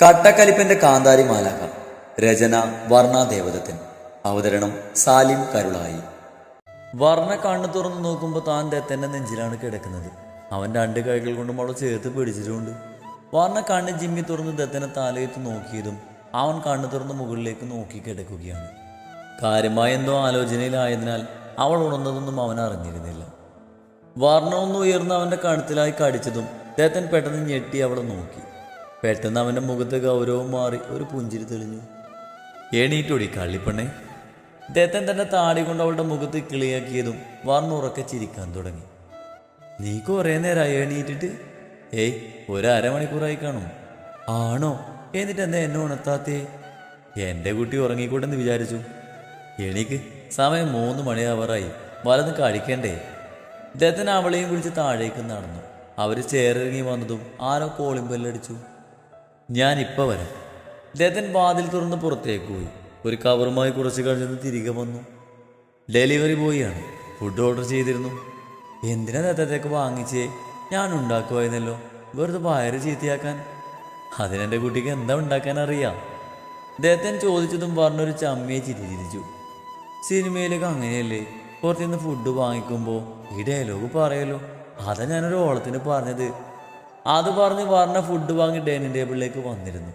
കട്ടക്കലിപ്പന്റെ കാന്താരി മാലാഖ. രചന വർണ്ണ ദേവദത്തൻ. അവതരണം സാലിം കരുളായി. വർണ്ണ കണ്ണു തുറന്നു നോക്കുമ്പോൾ താൻ ദത്തന്റെ നെഞ്ചിലാണ് കിടക്കുന്നത്. അവൻ രണ്ട് കൈകൾ കൊണ്ടും അവളെ ചേർത്ത് പിടിച്ചിട്ടുണ്ട്. വർണ്ണ കണ്ണ് ജിമ്മി തുറന്ന് ദത്തനെ തലയെത്ത് നോക്കിയതും അവൻ കണ്ണു തുറന്ന് മുകളിലേക്ക് നോക്കി കിടക്കുകയാണ്. കാര്യമായ എന്തോ ആലോചനയിലായതിനാൽ അവൾ ഉണർന്നതൊന്നും അവൻ അറിഞ്ഞിരുന്നില്ല. വർണ്ണ ഒന്ന് ഉയർന്ന് അവൻ്റെ കഴുത്തിലായി കടിച്ചതും ദത്തൻ പെട്ടെന്ന് ഞെട്ടി അവളെ നോക്കി. പെട്ടെന്ന് അവൻ്റെ മുഖത്ത് ഗൗരവം മാറി ഒരു പുഞ്ചിരി തെളിഞ്ഞു. എണീറ്റൊടി കള്ളിപ്പെണ്ണേ. ദത്തൻ തൻ്റെ താടി കൊണ്ട് അവളുടെ മുഖത്ത് കിളിയാക്കിയതും വർണ്ണ ഉറക്കെ ചിരിക്കാൻ തുടങ്ങി. നീ കുറേ നേരമായി എണീറ്റിട്ട്? ഏയ്, ഒരമണിക്കൂറായി കാണും. ആണോ? എന്നിട്ട് എന്താ എന്നെ ഉണർത്താത്തേ? എൻ്റെ കുട്ടി ഉറങ്ങിക്കൂടെന്ന് വിചാരിച്ചു. എണീക്ക്, സമയം 3 മണിയാവാറായി. വലന്ന് കഴിക്കണ്ടേ? ദത്തൻ അവളെയും വിളിച്ച് താഴേക്ക് നടന്നു. അവർ ചേറിറങ്ങി വന്നതും ആരോ കോളിംഗ് ബെല്ലടിച്ചു. ഞാനിപ്പോൾ വരാം. ദത്തൻ വാതിൽ തുറന്ന് പുറത്തേക്ക് പോയി. ഒരു കവറുമായി കുറച്ച് കഴിഞ്ഞ് തിരികെ വന്നു. ഡെലിവറി ബോയിയാണ്. ഫുഡ് ഓർഡർ ചെയ്തിരുന്നു. എന്തിനാ ദത്തത്തേക്ക് വാങ്ങിച്ചേ? ഞാൻ ഉണ്ടാക്കുമായിരുന്നല്ലോ, വെറുതെ വയറ് ചീത്തയാക്കാൻ. അതിനെൻ്റെ കുട്ടിക്ക് എന്താ ഉണ്ടാക്കാൻ അറിയാം? ദത്തൻ ചോദിച്ചതും പറഞ്ഞൊരു ചമ്മിയെ ചിരിച്ചു. സിനിമയിലൊക്കെ അങ്ങനെയല്ലേ, പുറത്തുനിന്ന് ഫുഡ് വാങ്ങിക്കുമ്പോൾ ഈ ഡയലോഗ് പറയല്ലോ. അതാ ഞാനൊരു ഓളത്തിന് പറഞ്ഞത്. അത് പറഞ്ഞ് പറഞ്ഞ ഫുഡ് വാങ്ങി ഡൈനിങ് ടേബിളിലേക്ക് വന്നിരുന്നു.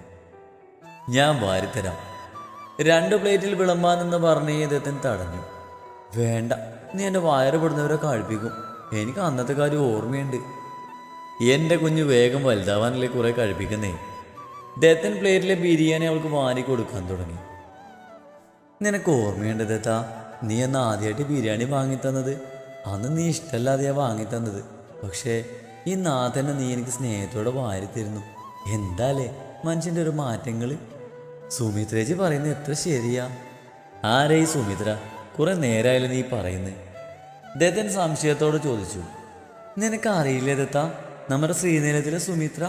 ഞാൻ വാരിത്തരാം. 2 പ്ലേറ്റിൽ വിളമ്പാനെന്ന് പറഞ്ഞ് ദത്തൻ തടഞ്ഞു. വേണ്ട, നീ എൻ്റെ വയറ് പെടുന്നവരെ കഴിപ്പിക്കും. എനിക്ക് അന്നത്തെ കാര്യം ഓർമ്മയുണ്ട്. എൻ്റെ കുഞ്ഞ് വേഗം വലുതാവാനല്ലേ കുറേ കഴിപ്പിക്കുന്നേ. ദത്തൻ പ്ലേറ്റിലെ ബിരിയാണി അവൾക്ക് വാരി കൊടുക്കാൻ തുടങ്ങി. നിനക്ക് ഓർമ്മയുണ്ട് ദത്താ, നീ അന്ന് ആദ്യമായിട്ട് ബിരിയാണി വാങ്ങിത്തന്നത്? അന്ന് നീ ഇഷ്ടമല്ലാതെയാ വാങ്ങിത്തന്നത്. പക്ഷേ ഈ നാഥനെ നീ എനിക്ക് സ്നേഹത്തോടെ വാരിത്തരുന്നു. എന്താലേ മനുഷ്യൻ്റെ ഒരു മാറ്റങ്ങൾ. സുമിത്രേജി പറയുന്നത് എത്ര ശരിയാ. ആരേ ഈ സുമിത്ര? കുറെ നേരമായാലും നീ പറയുന്നത്. ദത്തൻ സംശയത്തോടെ ചോദിച്ചു. നിനക്ക് അറിയില്ലേ ദത്ത, നമ്മുടെ ശ്രീനിലയത്തിലെ സുമിത്ര,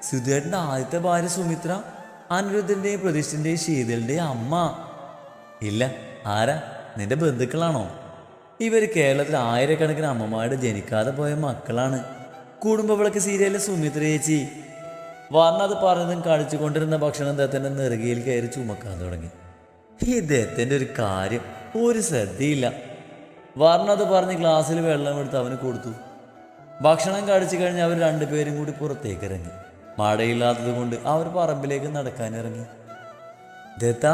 സുധേട്ടൻ്റെ ആദ്യത്തെ ഭാര്യ സുമിത്ര, അനിരുദ്ധൻ്റെയും പ്രതിഷ്ഠൻ്റെയും ശീതളിൻ്റെയും അമ്മ. ഇല്ല, ആരാ? നിന്റെ ബന്ധുക്കളാണോ? ഇവർ കേരളത്തിൽ ആയിരക്കണക്കിന് അമ്മമാരുടെ ജനിക്കാതെ പോയ മക്കളാണ്. കുടുംബ വിളക്ക് സീരിയലിലെ സുമിത്ര ചേച്ചി. വർണ്ണ അത് പറഞ്ഞതും കഴിച്ചുകൊണ്ടിരുന്ന ഭക്ഷണം ദത്തൻ്റെ നെറുകയിൽ കയറി ചുമക്കാൻ തുടങ്ങി. ഈ ദത്തൻ്റെ ഒരു കാര്യം, ഒരു ശ്രദ്ധയില്ല. വർണ്ണ അത് പറഞ്ഞ് ഗ്ലാസ്സിൽ വെള്ളം എടുത്ത് അവന് കൊടുത്തു. ഭക്ഷണം കഴിച്ചു കഴിഞ്ഞ് അവർ 2 പേരും കൂടി പുറത്തേക്ക് ഇറങ്ങി. മഴയില്ലാത്തത് കൊണ്ട് അവർ പറമ്പിലേക്ക് നടക്കാനിറങ്ങി. ദത്ത,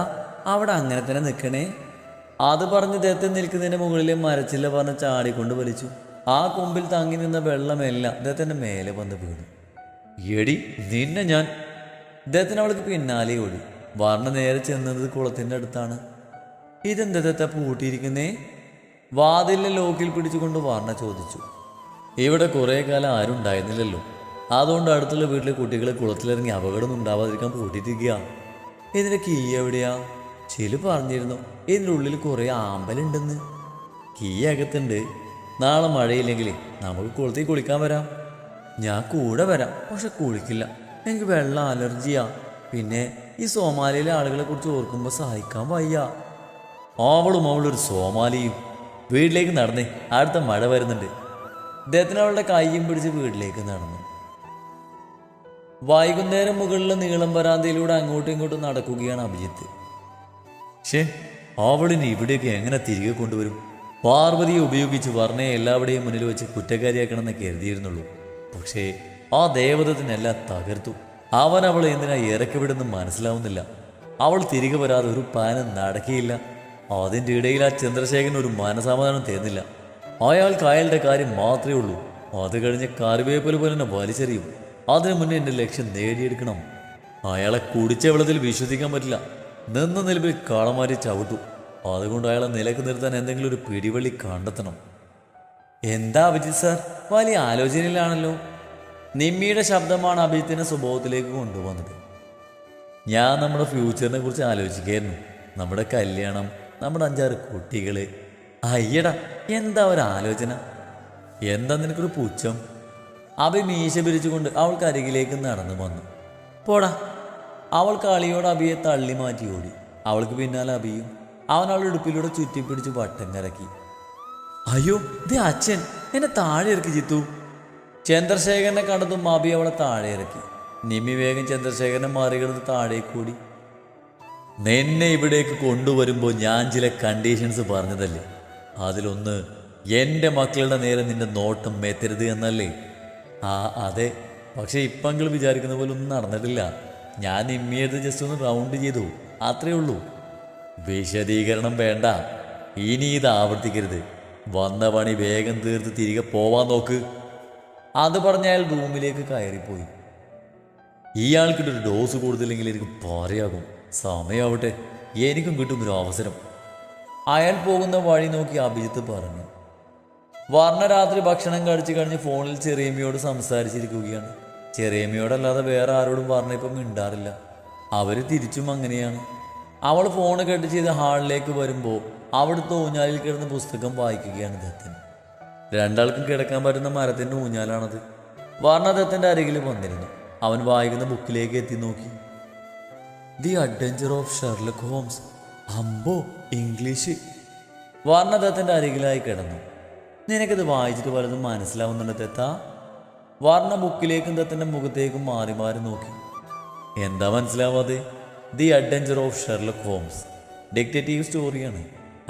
അവിടെ അങ്ങനെ തന്നെ നിൽക്കണേ. അത് പറഞ്ഞ് ദത്തൻ നിൽക്കുന്നതിൻ്റെ മുകളിലെ മരച്ചില്ല പറഞ്ഞ് ചാടിക്കൊണ്ട് വലിച്ചു. ആ കൊമ്പിൽ തങ്ങി നിന്ന വെള്ളമെല്ലാം ദത്തൻ്റെ മേലെ വന്ന് വീണു. എടി നിന്നെ ഞാൻ! ദത്തൻ അവൾക്ക് പിന്നാലെ ഓടി. വർണ്ണ നേരെ ചെന്നത് കുളത്തിൻ്റെ അടുത്താണ്. ഇതെന്താ ദത്ത പൂട്ടിയിരിക്കുന്നേ? വാതിലിലെ ലോക്കിൽ പിടിച്ചുകൊണ്ട് വർണ്ണ ചോദിച്ചു. ഇവിടെ കുറേ കാലം ആരും ഉണ്ടായിരുന്നില്ലല്ലോ, അതുകൊണ്ട് അടുത്തുള്ള വീട്ടിലെ കുട്ടികളെ കുളത്തിലിറങ്ങി അപകടമൊന്നും ഉണ്ടാവാതിരിക്കാൻ പൂട്ടിയിരിക്കുക. ഇതിൻ്റെ കീ എവിടെയാ? ചിലു പറഞ്ഞിരുന്നു ഇതിൻ്റെ ഉള്ളിൽ കുറേ ആമ്പലുണ്ടെന്ന്. കീ അകത്തുണ്ട്. നാളെ മഴയില്ലെങ്കിൽ നമുക്ക് കുളത്തിൽ കുളിക്കാൻ വരാം. ഞാൻ കൂടെ വരാം, പക്ഷെ കുളിക്കില്ല. എനിക്ക് വെള്ളം അലർജിയാ. പിന്നെ ഈ സോമാലിയിലെ ആളുകളെ കുറിച്ച് ഓർക്കുമ്പോൾ സഹിക്കാൻ വയ്യ. അവളൊരു സോമാലിയും. വീട്ടിലേക്ക് നടന്നേ, അടുത്ത മഴ വരുന്നുണ്ട്. അദ്ദേഹത്തിന് അവളുടെ കൈയും പിടിച്ച് വീട്ടിലേക്ക് നടന്നു. വൈകുന്നേരം മുകളിലെ നീളം വരാന്തയിലൂടെ അങ്ങോട്ടും ഇങ്ങോട്ടും നടക്കുകയാണ് അഭിജിത്ത്. അവളിനി ഇവിടേക്ക് എങ്ങനെ തിരികെ കൊണ്ടുവരും? പാർവതിയെ ഉപയോഗിച്ച് വർണ്ണയെ എല്ലാവരുടെയും മുന്നിൽ വെച്ച് കുറ്റക്കാരിയാക്കണമെന്ന് കരുതിയിരുന്നുള്ളൂ. പക്ഷേ ആ ദേവതത്തിനെല്ലാം തകർത്തു. അവൻ അവളെ എന്തിനാ ഇറക്കി വിടുന്ന് മനസ്സിലാവുന്നില്ല. അവൾ തിരികെ വരാതെ ഒരു പ്ലാനും നടക്കിയില്ല. അതിൻ്റെ ഇടയിൽ ആ ചന്ദ്രശേഖരൻ ഒരു മനസമാധാനം തരുന്നില്ല. അയാൾക്ക് അയാളുടെ കാര്യം മാത്രമേ ഉള്ളൂ. അത് കഴിഞ്ഞ് കറിവേപ്പില പോലെ തന്നെ വലിച്ചെറിയും. അതിനു മുന്നേ എൻ്റെ ലക്ഷ്യം നേടിയെടുക്കണം. അയാളെ കുടിച്ച വെള്ളത്തിൽ വിശ്വസിക്കാൻ പറ്റില്ല. നിന്ന നിലവിൽ കാളമാരി ചവിട്ടു. അതുകൊണ്ട് അയാളെ നിലക്ക് നിർത്താൻ എന്തെങ്കിലും ഒരു പിടിവള്ളി കണ്ടെത്തണം. എന്താ അഭിജിത്ത് സാർ, വലിയ ആലോചനയിലാണല്ലോ? നിമ്മിയുടെ ശബ്ദമാണ് അഭിജിത്തിൻ്റെ സ്വഭാവത്തിലേക്ക് കൊണ്ടുവന്നത്. ഞാൻ നമ്മുടെ ഫ്യൂച്ചറിനെ കുറിച്ച് ആലോചിക്കായിരുന്നു. നമ്മുടെ കല്യാണം, നമ്മുടെ 5-6 കുട്ടികൾ. അയ്യടാ, എന്താ ഒരാലോചന? എന്താ നിനക്കൊരു പുച്ഛം? അഭി മീശ പിരിച്ചുകൊണ്ട് അവൾക്ക് അരികിലേക്ക് നടന്നു വന്നു. പോടാ. അവൾ കളിയോട് അഭിയെ തള്ളി മാറ്റി ഓടി. അവൾക്ക് പിന്നാലെ അഭിയും. അവൻ അവളുടെ ഉടുപ്പിലൂടെ ചുറ്റിപ്പിടിച്ച് വട്ടം കറക്കി. അയ്യോ, ദേ അച്ഛൻ എന്നെ താഴെ ഇറക്കി ജിത്തു. ചന്ദ്രശേഖരനെ കണ്ടതും അഭി അവളെ താഴെ ഇറക്കി. നിമി വേഗം ചന്ദ്രശേഖരനെ മറികടന്ന് താഴേക്ക് കൂടി. നിന്നെ ഇവിടേക്ക് കൊണ്ടുവരുമ്പോൾ ഞാൻ ചില കണ്ടീഷൻസ് പറഞ്ഞതല്ലേ? അതിലൊന്ന് എൻ്റെ മക്കളുടെ നേരെ നിന്റെ നോട്ടം മെത്തരുത് എന്നല്ലേ? അതെ. പക്ഷെ ഇപ്പങ്ങൾ വിചാരിക്കുന്ന പോലെ ഒന്നും നടന്നിട്ടില്ല. ഞാൻ നിമ്മിയെടുത്ത് ജസ്റ്റ് ഒന്ന് റൗണ്ട് ചെയ്തു, അത്രേ ഉള്ളൂ. വിശദീകരണം വേണ്ട. ഇനി ഇത് ആവർത്തിക്കരുത്. വന്ന പണി വേഗം തീർത്ത് തിരികെ പോവാൻ നോക്ക്. അത് പറഞ്ഞ അയാൾ റൂമിലേക്ക് കയറിപ്പോയി. ഇയാൾക്കിട്ടൊരു ഡോസ് കൂടുതലെങ്കിൽ എനിക്ക് പറയാകും. സമയമാവട്ടെ, എനിക്കും കിട്ടും ഒരു അവസരം. അയാൾ പോകുന്ന വഴി നോക്കി അഭിജിത്ത് പറഞ്ഞു. വർണ്ണ രാത്രി ഭക്ഷണം കഴിച്ചു കഴിഞ്ഞ് ഫോണിൽ ചെറിയമ്മയോട് സംസാരിച്ചിരിക്കുകയാണ്. ചെറിയമ്മയോടല്ലാതെ വേറെ ആരോടും വർണ്ണ ഇപ്പം മിണ്ടാറില്ല. അവർ തിരിച്ചും അങ്ങനെയാണ്. അവൾ ഫോൺ കട്ട് ചെയ്ത് ഹാളിലേക്ക് വരുമ്പോൾ അവിടുത്തെ ഊഞ്ഞാലിൽ കിടന്ന് പുസ്തകം വായിക്കുകയാണ് ദത്തൻ. രണ്ടാൾക്കും കിടക്കാൻ പറ്റുന്ന മരത്തിൻ്റെ ഊഞ്ഞാലാണത്. വർണ്ണ ദത്തൻ്റെ അരികിൽ വന്നിരുന്നു. അവൻ വായിക്കുന്ന ബുക്കിലേക്ക് എത്തി നോക്കി. The adventure of Sherlock Holmes. അമ്പോ, ഇംഗ്ലീഷ്. വർണ്ണ ദത്തൻ്റെ അരികിലായി കിടന്നു. നിനക്കത് വായിച്ചിട്ട് പലതും മനസ്സിലാവുന്നുണ്ട് ദത്ത? വർണ്ണ ബുക്കിലേക്കും ദത്തൻ്റെ മുഖത്തേക്കും മാറി മാറി നോക്കി. എന്താ മനസ്സിലാവാതെ? The adventure of Sherlock Holmes detective സ്റ്റോറിയാണ്.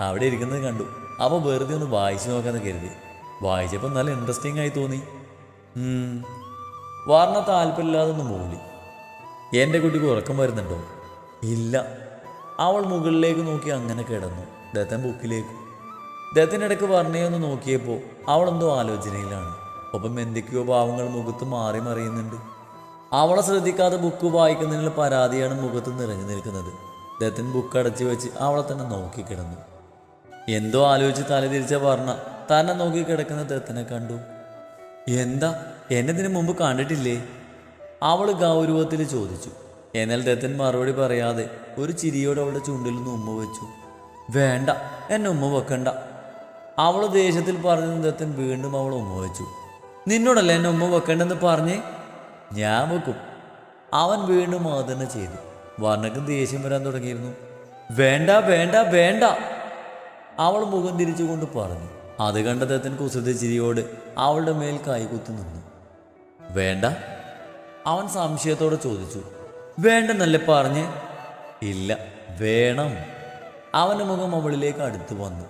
അവിടെ ഇരിക്കുന്നത് കണ്ടു. അപ്പോൾ വെറുതെ ഒന്ന് വായിച്ചു നോക്കാമെന്ന് കരുതി. വായിച്ചപ്പോൾ നല്ല ഇൻട്രസ്റ്റിംഗ് ആയി തോന്നി. വർണ്ണ താല്പര്യമില്ലാതെ ഒന്ന് മൂളി. എൻ്റെ കുട്ടിക്ക് ഉറക്കം വരുന്നുണ്ടോ? ഇല്ല. അവൾ മുകളിലേക്ക് നോക്കി അങ്ങനെ കിടന്നു. ദത്തൻ ബുക്കിലേക്ക്. ദത്തിനിടയ്ക്ക് വർണ്ണയൊന്ന് നോക്കിയപ്പോൾ അവളെന്തോ ആലോചനയിലാണ്. ഒപ്പം എന്തൊക്കെയോ ഭാവങ്ങൾ മുഖത്ത് മാറി മറിയുന്നുണ്ട്. അവളെ ശ്രദ്ധിക്കാതെ ബുക്ക് വായിക്കുന്നതിനുള്ള പരാതിയാണ് മുഖത്ത് നിറഞ്ഞു നിൽക്കുന്നത്. ദത്തൻ ബുക്ക് അടച്ചു വെച്ച് അവളെ തന്നെ നോക്കിക്കിടന്നു. എന്തോ ആലോചിച്ച് തലതിരിച്ച വർണ്ണ തന്നെ നോക്കി കിടക്കുന്ന ദത്തനെ കണ്ടു. എന്താ, എന്നതിന് മുമ്പ് കണ്ടിട്ടില്ലേ? അവൾ ഗൗരവത്തിൽ ചോദിച്ചു. എന്നാൽ ദത്തൻ മറുപടി പറയാതെ ഒരു ചിരിയോടെ അവളുടെ ചുണ്ടിൽ നിന്ന് ഉമ്മ വെച്ചു. വേണ്ട, എന്നെ ഉമ്മ വെക്കണ്ട. അവൾ ദേഷ്യത്തിൽ പറഞ്ഞതും ദത്തൻ വീണ്ടും അവൾ ഉമ്മ വെച്ചു. നിന്നോടല്ല എന്നെ ഉമ്മ വെക്കണ്ടെന്ന് പറഞ്ഞേ? ഞാൻ വെക്കും. അവൻ വീണ്ടും അത് തന്നെ ചെയ്തു. വർണ്ണക്ക് ദേഷ്യം വരാൻ തുടങ്ങിയിരുന്നു. വേണ്ട വേണ്ട വേണ്ട, അവൾ മുഖം തിരിച്ചുകൊണ്ട് പറഞ്ഞു. അത് കണ്ട ദത്തൻ കുസൃതി ചിരിയോട് അവളുടെ മേൽ കൈകുത്തി നിന്നു. വേണ്ട? അവൻ സംശയത്തോടെ ചോദിച്ചു. വേണ്ടെന്നല്ലേ പറഞ്ഞ്? ഇല്ല, വേണം. അവൻ്റെ മുഖം അവളിലേക്ക് അടുത്ത് വന്നു.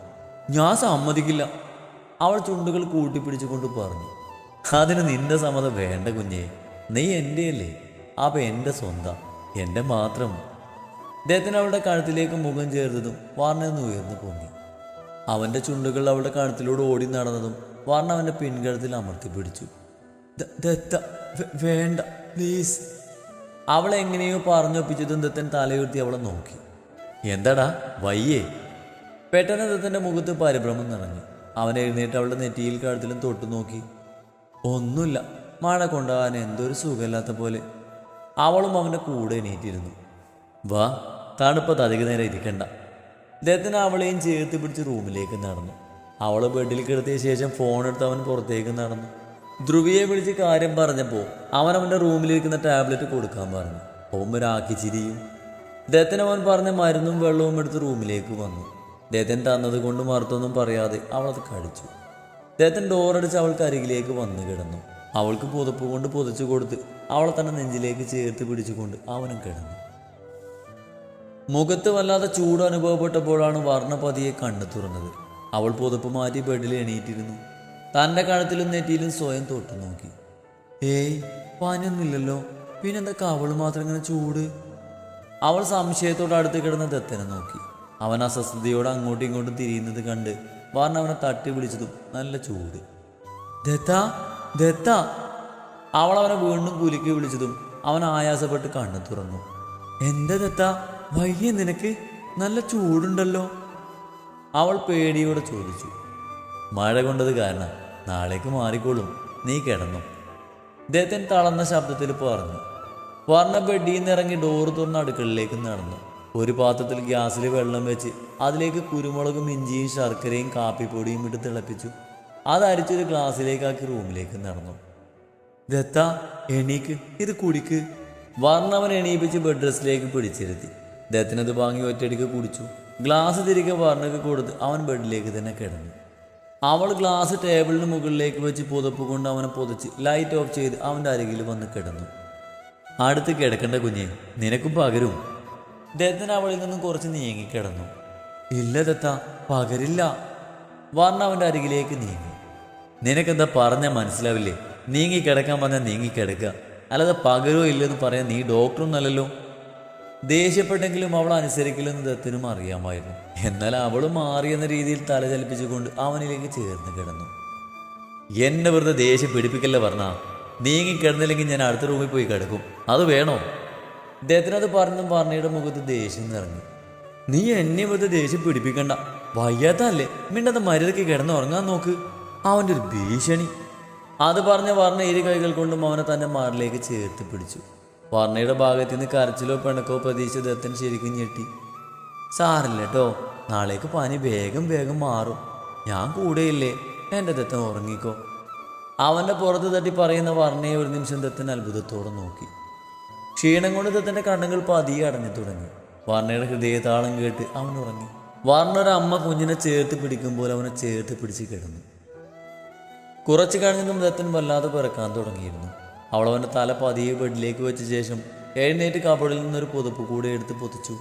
ഞാൻ സമ്മതിക്കില്ല, അവൾ ചുണ്ടുകൾ കൂട്ടിപ്പിടിച്ചുകൊണ്ട് പറഞ്ഞു. അതിന് നിന്റെ സമ്മതം വേണ്ട കുഞ്ഞേ. നീ എൻ്റെയല്ലേ, അപ്പം എൻ്റെ സ്വന്തം, എൻ്റെ മാത്രം. അദ്ദേഹത്തിന് അവളുടെ കഴുത്തിലേക്ക് മുഖം ചേർത്തതും വർണ്ണ ഉയർന്നു പൊങ്ങി. അവൻ്റെ ചുണ്ടുകൾ അവളുടെ കഴുത്തിലൂടെ ഓടി നടന്നതും വർണ്ണ അവൻ്റെ പിൻകഴുത്തിൽ അമർത്തി പിടിച്ചു. ദത്ത, വേണ്ട പ്ലീസ്. അവളെ എങ്ങനെയോ പറഞ്ഞൊപ്പിച്ചതും ദത്തൻ തലയുയർത്തി അവളെ നോക്കി. എന്താടാ, വയ്യേ? പെട്ടെന്ന് ദത്തൻ്റെ മുഖത്ത് പരിഭ്രമം നിറഞ്ഞു. അവൻ എഴുന്നേറ്റ് അവളുടെ നെറ്റിയിൽ കഴുത്തിലും തൊട്ടു നോക്കി. ഒന്നുമില്ല, മഴ കൊണ്ടാകാൻ എന്തൊരു സുഖമില്ലാത്ത പോലെ. അവളും അവൻ്റെ കൂടെ എണീറ്റിരുന്നു. വാ, തണുപ്പത്ത് അധിക നേരം ഇരിക്കണ്ട. ദത്തന് അവളെയും ചേർത്ത് പിടിച്ച് റൂമിലേക്ക് നടന്നു. അവളെ ബെഡിൽ കിടത്തിയ ശേഷം ഫോണെടുത്ത് അവൻ പുറത്തേക്ക് നടന്നു. ധ്രുവിയെ വിളിച്ച് കാര്യം പറഞ്ഞപ്പോൾ അവൻ അവൻ്റെ റൂമിലിരിക്കുന്ന ടാബ്ലറ്റ് കൊടുക്കാൻ പറഞ്ഞു. ഓമരാക്കി ചിരിയും. ദത്തൻ അവൻ പറഞ്ഞ മരുന്നും വെള്ളവും എടുത്ത് റൂമിലേക്ക് വന്നു. ദത്തൻ തന്നത് കൊണ്ട് മറുത്തൊന്നും പറയാതെ അവളത് കഴിച്ചു. ദത്തൻ ഡോറടിച്ച് അവൾക്ക് അരികിലേക്ക് വന്നു കിടന്നു. അവൾക്ക് പുതപ്പ് കൊണ്ട് പുതച്ചു കൊടുത്ത് അവളെ തന്നെ നെഞ്ചിലേക്ക് ചേർത്ത് പിടിച്ചുകൊണ്ട് അവനും കിടന്നു. മുഖത്ത് വല്ലാതെ ചൂട് അനുഭവപ്പെട്ടപ്പോഴാണ് വർണ്ണ പതിയെ കണ്ണു തുറന്നത്. അവൾ പുതപ്പ് മാറ്റി ബെഡിൽ എണീറ്റിരുന്നു. തൻ്റെ കഴുത്തിലും നെറ്റിയിലും സ്വയം തൊട്ടു നോക്കി. ഏയ്, പനിയൊന്നുമില്ലല്ലോ, പിന്നെന്താ കവള് മാത്രം ഇങ്ങനെ ചൂട്? അവൾ സംശയത്തോടെ അടുത്ത് കിടന്ന ദത്തനെ നോക്കി. അവൻ അസ്വസ്ഥതയോടെ അങ്ങോട്ടും ഇങ്ങോട്ടും തിരിയുന്നത് കണ്ട് വർണ്ണ അവനെ തട്ടി വിളിച്ചതും നല്ല ചൂട്. ദത്ത, ദത്ത. അവൾ അവനെ വീണ്ടും കുലുക്കി വിളിച്ചതും അവൻ ആയാസപ്പെട്ട് കണ്ണു തുറന്നു. എന്താ ദത്ത, വയ്യ നിനക്ക്? നല്ല ചൂടുണ്ടല്ലോ. അവൾ പേടിയോടെ ചോദിച്ചു. മഴ കൊണ്ടത് കാരണം, നാളേക്ക് മാറിക്കോളും, നീ കിടന്നു. ദത്തൻ തളർന്ന ശബ്ദത്തിൽ പറഞ്ഞു. വർണ്ണ ബെഡിൽ നിന്ന് ഇറങ്ങി ഡോറ് തുറന്ന് അടുക്കളയിലേക്ക് നടന്നു. ഒരു പാത്രത്തിൽ ഗ്യാസിൽ വെള്ളം വെച്ച് അതിലേക്ക് കുരുമുളകും ഇഞ്ചിയും ശർക്കരയും കാപ്പിപ്പൊടിയും ഇട്ട് തിളപ്പിച്ചു. അത് അരിച്ചൊരു ഗ്ലാസ്സിലേക്കാക്കി റൂമിലേക്ക് നടന്നു. ദത്ത, എണീക്ക്, ഇത് കുടിക്ക്. വർണ്ണ അവൻ എണീപ്പിച്ച് ബെഡ് ഡ്രസ്സിലേക്ക് പിടിച്ചിരുത്തി. ദത്തനത് വാങ്ങി ഒറ്റയടിക്ക് കുടിച്ചു. ഗ്ലാസ് തിരികെ വർണ്ണക്ക് കൊടുത്ത് അവൻ ബെഡിലേക്ക് തന്നെ കിടന്നു. അവൾ ഗ്ലാസ് ടേബിളിന് മുകളിലേക്ക് വെച്ച് പുതപ്പ് കൊണ്ട് അവനെ പുതച്ച് ലൈറ്റ് ഓഫ് ചെയ്ത് അവൻ്റെ അരികിൽ വന്ന് കിടന്നു. അടുത്ത് കിടക്കേണ്ട കുഞ്ഞെ, നിനക്കും പകരും. ദത്തൻ അവളിൽ നിന്നും കുറച്ച് നീങ്ങിക്കിടന്നു. ഇല്ല ദത്ത, പകരില്ല. വർണ്ണ അവൻ്റെ അരികിലേക്ക് നീങ്ങി. നിനക്കെന്താ പറഞ്ഞാൽ മനസ്സിലാവില്ലേ? നീങ്ങിക്കിടക്കാൻ പറഞ്ഞാൽ നീങ്ങിക്കിടക്കുക, അല്ലാതെ പകരോ ഇല്ലെന്ന് പറയാൻ നീ ഡോക്ടറൊന്നല്ലല്ലോ. ദേഷ്യപ്പെട്ടെങ്കിലും അവൾ അനുസരിക്കില്ലെന്ന് ദത്തനും അറിയാമായിരുന്നു. എന്നാൽ അവൾ മാറിയെന്ന രീതിയിൽ തല ചലിപ്പിച്ചുകൊണ്ട് അവനിലേക്ക് ചേർന്ന് കിടന്നു. എന്നെ വെറുതെ ദേഷ്യം പിടിപ്പിക്കല്ലേ പറഞ്ഞാ. നീങ്ങിക്കിടന്നില്ലെങ്കിൽ ഞാൻ അടുത്ത റൂമിൽ പോയി കിടക്കും, അത് വേണോ? ദത്തനത് പറഞ്ഞതും വർണ്ണയുടെ മുഖത്ത് ദേഷ്യം നിറഞ്ഞു. നീ എന്നെ വെറുതെ ദേഷ്യം പിടിപ്പിക്കണ്ട, വയ്യാത്തല്ലേ, മിണ്ടത് മര്യാദയ്ക്ക് കിടന്നുറങ്ങാൻ നോക്ക്. അവൻ്റെ ഒരു ഭീഷണി. അത് പറഞ്ഞ വർണ്ണ ഇരു കൈകൾ കൊണ്ടും അവനെ തൻ്റെ മാറിലേക്ക് ചേർത്ത് പിടിച്ചു. വർണ്ണയുടെ ഭാഗത്തു നിന്ന് കരച്ചിലോ പിണക്കോ പ്രതീക്ഷിച്ച ദത്തൻ ശരിക്കും ഞെട്ടി. സാറില്ല കേട്ടോ, നാളേക്ക് പനി വേഗം വേഗം മാറും, ഞാൻ കൂടെയില്ലേ, എൻ്റെ ദത്തൻ ഉറങ്ങിക്കോ. അവൻ്റെ പുറത്ത് തട്ടി പറയുന്ന വർണ്ണയെ ഒരു നിമിഷം ദത്തൻ അത്ഭുതത്തോടെ നോക്കി. ക്ഷീണം കൊണ്ട് ദത്തൻ്റെ കണ്ണുകൾ പതിയെ അടഞ്ഞു തുടങ്ങി. വർണ്ണയുടെ ഹൃദയതാളം കേട്ട് അവൻ ഉറങ്ങി. വർണ്ണ ഒരു അമ്മ കുഞ്ഞിനെ ചേർത്ത് പിടിക്കുമ്പോൾ അവനെ ചേർത്ത് പിടിച്ച് കിടന്നു. കുറച്ച് കഴിഞ്ഞതും ദത്തൻ വല്ലാതെ പിറക്കാൻ തുടങ്ങിയിരുന്നു. അവൾ അവൻ്റെ തല പതിയെ ബെഡിലേക്ക് വെച്ച ശേഷം എഴുന്നേറ്റ് കബഡിൽ നിന്നൊരു പുതപ്പ് കൂടെ എടുത്ത് പൊതിച്ചു.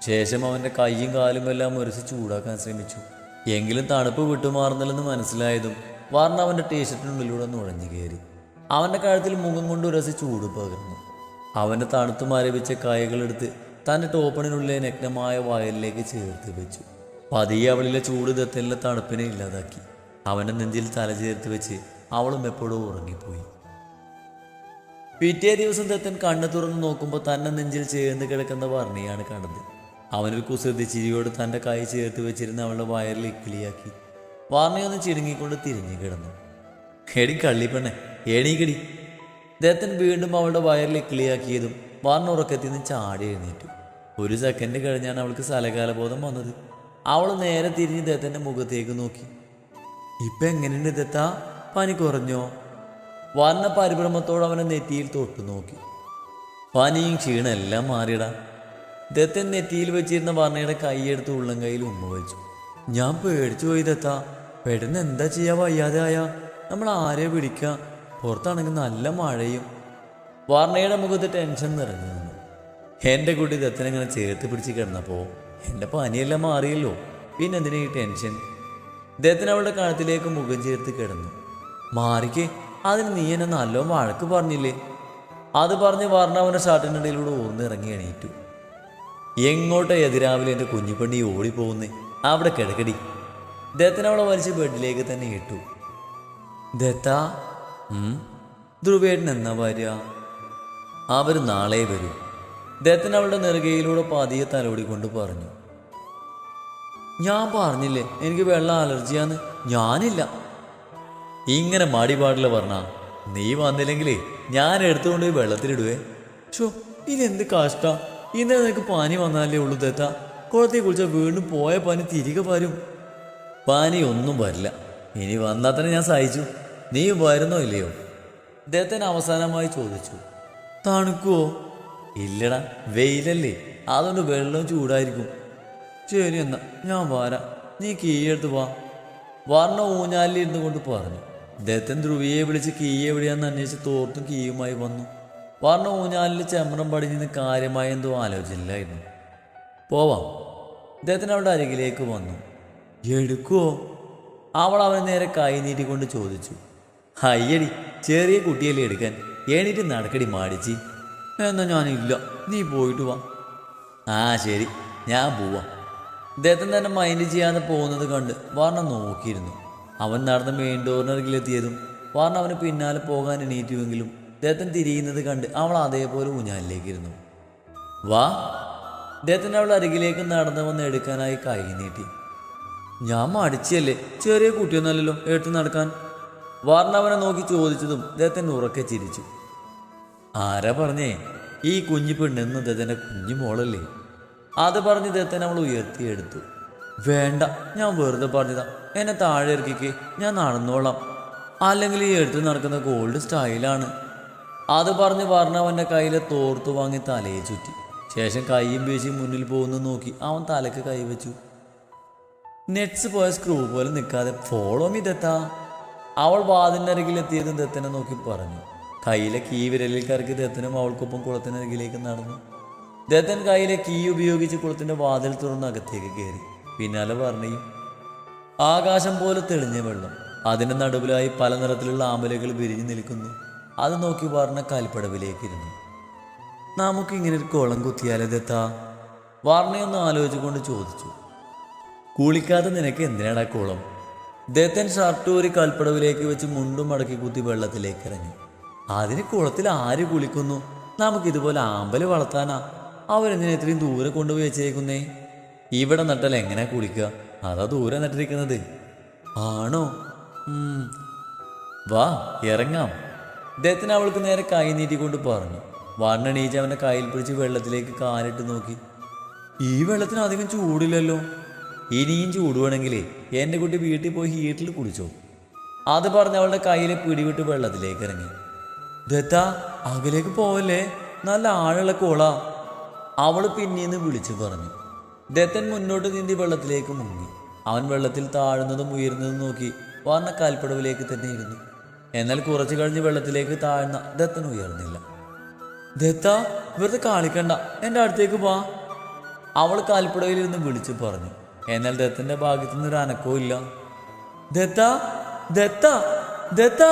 ശേഷം അവൻ്റെ കൈയും കാലും എല്ലാം മുരച്ച് ചൂടാക്കാൻ ശ്രമിച്ചു. എങ്കിലും തണുപ്പ് വിട്ടുമാറുന്നില്ലെന്ന് മനസ്സിലായതും വർണ്ണ അവൻ്റെ ടീഷർട്ടിനുള്ളിലൂടെ നുഴഞ്ഞു കയറി. അവൻ്റെ കഴുത്തിൽ മുഖം കൊണ്ട് ഉരಸಿ ചൂട് പകർന്നു. അവൻ്റെ തണുത്തു മരവിച്ച കൈകളെടുത്ത് തൻ്റെ ടോപ്പണിനുള്ളിലെ നഗ്നമായ വയലിലേക്ക് ചേർത്ത് വെച്ചു. പതിയെ അവളിലെ ചൂട് ദത്തനിലെ തണുപ്പിനെ ഇല്ലാതാക്കി. അവൻ്റെ നെഞ്ചിൽ തല ചേർത്ത് വെച്ച് അവളും എപ്പോഴും ഉറങ്ങിപ്പോയി. പിറ്റേ ദിവസം ദത്തൻ കണ്ണു തുറന്ന് നോക്കുമ്പോൾ തന്നെ നെഞ്ചിൽ ചേർന്ന് കിടക്കുന്ന വർണ്ണയാണ് കണ്ടത്. അവനൊരു കുസൃതി ചിരിയോട് തൻ്റെ കൈ ചേർത്ത് വെച്ചിരുന്ന അവളുടെ വയറിൽ ഇക്കിളിയാക്കി. വർണ്ണയൊന്ന് ചിടുങ്ങിക്കൊണ്ട് തിരിഞ്ഞു കിടന്നു. എടി കള്ളിപ്പെണ്ണെ, എണീക്കടി. ദത്തൻ വീണ്ടും അവളുടെ വയറിൽ ഇക്കിളിയാക്കിയതും വർണ്ണ ഉറക്കത്തിൽ നിന്ന് ചാടി എഴുന്നേറ്റു. ഒരു സെക്കൻഡ് കഴിഞ്ഞാണ് അവൾക്ക് സ്ഥലകാലബോധം വന്നത്. അവൾ നേരെ തിരിഞ്ഞ് ദത്തൻ്റെ മുഖത്തേക്ക് നോക്കി. ഇപ്പം എങ്ങനെയുണ്ട് ദത്ത, പനി കുറഞ്ഞോ? വർണ്ണ പരിഭ്രമത്തോടെ അവനെ നെറ്റിയിൽ തൊട്ടു നോക്കി. പനിയും ക്ഷീണം എല്ലാം മാറിയിടാ. ദത്തൻ നെറ്റിയിൽ വെച്ചിരുന്ന വർണ്ണയുടെ കൈയെടുത്ത് ഉള്ളം കൈയിൽ ഉമ്മ വെച്ചു. ഞാൻ പേടിച്ചു പോയി ദത്ത, പെട്ടെന്ന് എന്താ ചെയ്യാ, വയ്യാതെ ആയാ നമ്മൾ ആരെ പിടിക്കുക? പുറത്താണെങ്കിൽ നല്ല മഴയും. വർണ്ണയുടെ മുഖത്ത് ടെൻഷൻ നിറഞ്ഞു നിന്നു. എൻ്റെ കുട്ടി ദത്തനെങ്ങനെ ചേർത്ത് പിടിച്ച് കിടന്നപ്പോൾ എൻ്റെ പനിയെല്ലാം മാറിയല്ലോ, പിന്നെ എന്തിനാ ഈ ടെൻഷൻ? ദത്തൻ അവളുടെ കഴുത്തിലേക്ക് മുഖം ചേർത്ത് കിടന്നു. മാറിക്കേ, അതിന് നീ എന്നെ നല്ലോ വഴക്ക് പറഞ്ഞില്ലേ? അത് പറഞ്ഞ് വർണ്ണ അവൻ്റെ ഷർട്ടിനിടയിലൂടെ ഊർന്നിറങ്ങി എണീറ്റു. എങ്ങോട്ടാ എതിരാവിലെ എൻ്റെ കുഞ്ഞിപ്പണ്ണി ഓടിപ്പോകുന്നേ? അവിടെ കിടക്കടി. ദത്തൻ അവളെ വലിച്ച് ബെഡിലേക്ക് തന്നെ ഇട്ടു. ദത്ത, ധ്രുവേട്ടൻ എന്നാ വരിക? അവർ നാളെ വരൂ. ദത്തൻ അവളുടെ നെറുകയിലൂടെ പതിയെ തലോടിക്കൊണ്ട് പറഞ്ഞു. ഞാൻ പറഞ്ഞില്ലേ എനിക്ക് വെള്ളം അലർജിയാന്ന്? ഞാനില്ല. ഇങ്ങനെ മടി പാടില്ല പറഞ്ഞ. നീ വന്നില്ലെങ്കിലേ ഞാൻ എടുത്തുകൊണ്ട് പോയി വെള്ളത്തിലിടുവേ. ഷോ, ഇതെന്ത് കഷ്ട. ഇന്നലെ നിനക്ക് പനി വന്നാലേ ഉള്ളൂ ദത്ത. കുളത്തെ കുളിച്ചാൽ വീണ്ടും പോയ പനി തിരികെ വരും. പനി ഒന്നും വരില്ല, ഇനി വന്നാൽ തന്നെ ഞാൻ സഹിച്ചു. നീ വരുന്നോ ഇല്ലയോ? ദത്തൻ അവസാനമായി ചോദിച്ചു. തണുക്കുവോ? ഇല്ലടാ, വെയിലല്ലേ, അതുകൊണ്ട് വെള്ളവും ചൂടായിരിക്കും. ശരി എന്നാ ഞാൻ വരാം, നീ കീയെടുത്ത് വാ. വർണ്ണ ഊഞ്ഞാലിരുന്നു കൊണ്ട് പറഞ്ഞു. ദത്തൻ ധ്രുവിയെ വിളിച്ച് കീ എവിടെയാന്ന് അന്വേഷിച്ച് തോർത്തും കീയുമായി വന്നു. വർണ്ണ ഊഞ്ഞാലിൽ ചെമ്മണം പടിഞ്ഞിന്ന് കാര്യമായ എന്തോ ആലോചനയിലായിരുന്നു. പോവാം. ദത്തൻ അവളുടെ അരികിലേക്ക് വന്നു. എടുക്കുവോ? അവൾ അവനെ നേരെ കൈ നീട്ടിക്കൊണ്ട് ചോദിച്ചു. അയ്യടി, ചെറിയ കുട്ടിയല്ലേ എടുക്കാൻ, എണീറ്റ് നടക്കടി മാടിച്ചി. എന്നാ ഞാനില്ല, നീ പോയിട്ട് വാ. ആ ശരി, ഞാൻ പോവാം. ദത്തൻ തന്നെ മൈൻഡ് ചെയ്യാതെ പോകുന്നത് കണ്ട് വർണ്ണ നോക്കിയിരുന്നു. അവൻ നടന്ന് മെയിൻ ഡോറിനരികിലെത്തിയതും വർണ്ണ അവന് പിന്നാലെ പോകാൻ എണീറ്റുവെങ്കിലും ദത്തൻ തിരിയുന്നത് കണ്ട് അവൾ അതേപോലെ ഊഞ്ഞാലിലേക്കിരുന്നു. വാ. ദത്തൻ അവളുടെ അരികിലേക്ക് നടന്നു വന്ന് എടുക്കാനായി കൈ നീട്ടി. ഞാൻ മടിച്ചല്ലേ, ചെറിയ കുട്ടിയൊന്നല്ലല്ലോ എടുത്ത് നടക്കാൻ. വർണ്ണ അവനെ നോക്കി ചോദിച്ചതും ദത്തൻ ഉറക്കെ ചിരിച്ചു. ആരാ പറഞ്ഞേ? ഈ കുഞ്ഞു പെണ്ണെന്ന് ദത്തൻ്റെ കുഞ്ഞു മോളല്ലേ? അത് പറഞ്ഞ് ദത്തൻ അവൾ ഉയർത്തിയെടുത്തു. വേണ്ട, ഞാൻ വെറുതെ പറഞ്ഞതാ, എന്നെ താഴെ ഇറക്കിക്ക്, ഞാൻ നടന്നോളാം. അല്ലെങ്കിൽ ഈ എടുത്ത് നടക്കുന്ന ഗോൾഡ് സ്റ്റൈലാണ്. അത് പറഞ്ഞ് വർണ്ണ അവൻ്റെ കയ്യിലെ തോർത്തു വാങ്ങി തലയെ ചുറ്റി. ശേഷം കൈയും വീശി മുന്നിൽ പോകുന്നു നോക്കി അവൻ തലക്ക് കൈവച്ചു. നെറ്റ്സ് പോയ സ്ക്രൂ പോലെ നിൽക്കാതെ ഫോളോ മീ ദത്ത. അവൾ വാതിൻ്റെ അരികിലെത്തിയതും ദത്തനെ നോക്കി പറഞ്ഞു. കയ്യിലെ കീ വിരലിൽ കറക്കി ദത്തനും അവൾക്കൊപ്പം കുളത്തിനരികിലേക്ക് നടന്നു. ദത്തൻ കയ്യിലെ കീ ഉപയോഗിച്ച് കുളത്തിന്റെ വാതിൽ തുറന്ന് അകത്തേക്ക് കയറി. പിന്നാലെ വർണ്ണയും. ആകാശം പോലെ തെളിഞ്ഞ വെള്ളം, അതിന്റെ നടുവിലായി പല നിറത്തിലുള്ള ആമ്പലുകൾ വിരിഞ്ഞു നിൽക്കുന്നു. അത് നോക്കി വർണ്ണ കാൽപ്പടവിലേക്കിരുന്നു. നമുക്കിങ്ങനെ ഒരു കുളം കുത്തിയാലേ ദത്താ? വർണ്ണയൊന്ന് ആലോചിച്ചുകൊണ്ട് ചോദിച്ചു. കുളിക്കാതെ നിനക്ക് എന്തിനാടാ കുളം? ദത്തൻ ഷർട്ട് ഒരു കൽപ്പടവിലേക്ക് വെച്ച് മുണ്ടും മടക്കി കുത്തി വെള്ളത്തിലേക്ക് ഇറങ്ങി. അതിന് കുളത്തിൽ ആര് കുളിക്കുന്നു? നമുക്കിതുപോലെ ആമ്പല് വളർത്താനാ. അവരെന്തിനാ ഇത്രയും ദൂരെ കൊണ്ടുപോയി വെച്ചേക്കുന്നേ? ഇവിടെ നട്ടാൽ എങ്ങനെയാ കുളിക്കുക? അതാ ദൂരെ നട്ടിരിക്കുന്നത്. ആണോ? വാ ഇറങ്ങാം. ദത്തൻ അവൾക്ക് നേരെ കൈ നീട്ടിക്കൊണ്ട് പറഞ്ഞു. വർണ്ണ എണീച്ച് അവൻ്റെ കയ്യിൽ പിടിച്ച് വെള്ളത്തിലേക്ക് കാലിട്ട് നോക്കി. ഈ വെള്ളത്തിന് അധികം ചൂടില്ലല്ലോ. ഇനിയും ചൂട് വേണമെങ്കിലേ എൻ്റെ കുട്ടി വീട്ടിൽ പോയി ഹീറ്റിൽ കുടിച്ചോ. അത് പറഞ്ഞ് അവളുടെ കയ്യിലെ പിടിവിട്ട് വെള്ളത്തിലേക്ക് ഇറങ്ങി. ദത്താ അകലേക്ക് പോവല്ലേ, നല്ല ആഴമുള്ള കോളാ, അവൾ പിന്നീന്ന് വിളിച്ചു പറഞ്ഞു. ദത്തൻ മുന്നോട്ട് നീന്തി വെള്ളത്തിലേക്ക് മുങ്ങി. അവൻ വെള്ളത്തിൽ താഴുന്നതും ഉയരുന്നതും നോക്കി വർണ്ണ കാൽപ്പടവിലേക്ക് തന്നെ ഇരുന്നു. എന്നാൽ കുറച്ചു കഴിഞ്ഞ് വെള്ളത്തിലേക്ക് താഴ്ന്ന ദത്തൻ ഉയർന്നില്ല. ദത്ത വെറുതെ കാളിക്കണ്ട, എൻ്റെ അടുത്തേക്ക് വാ, അവൾ കാൽപ്പടവിൽ നിന്ന് വിളിച്ചു പറഞ്ഞു. എന്നാൽ ദത്തന്റെ ഭാഗത്തുനിന്ന് ഒരു അനക്കവും ഇല്ല. ദത്ത ദത്ത ദത്ത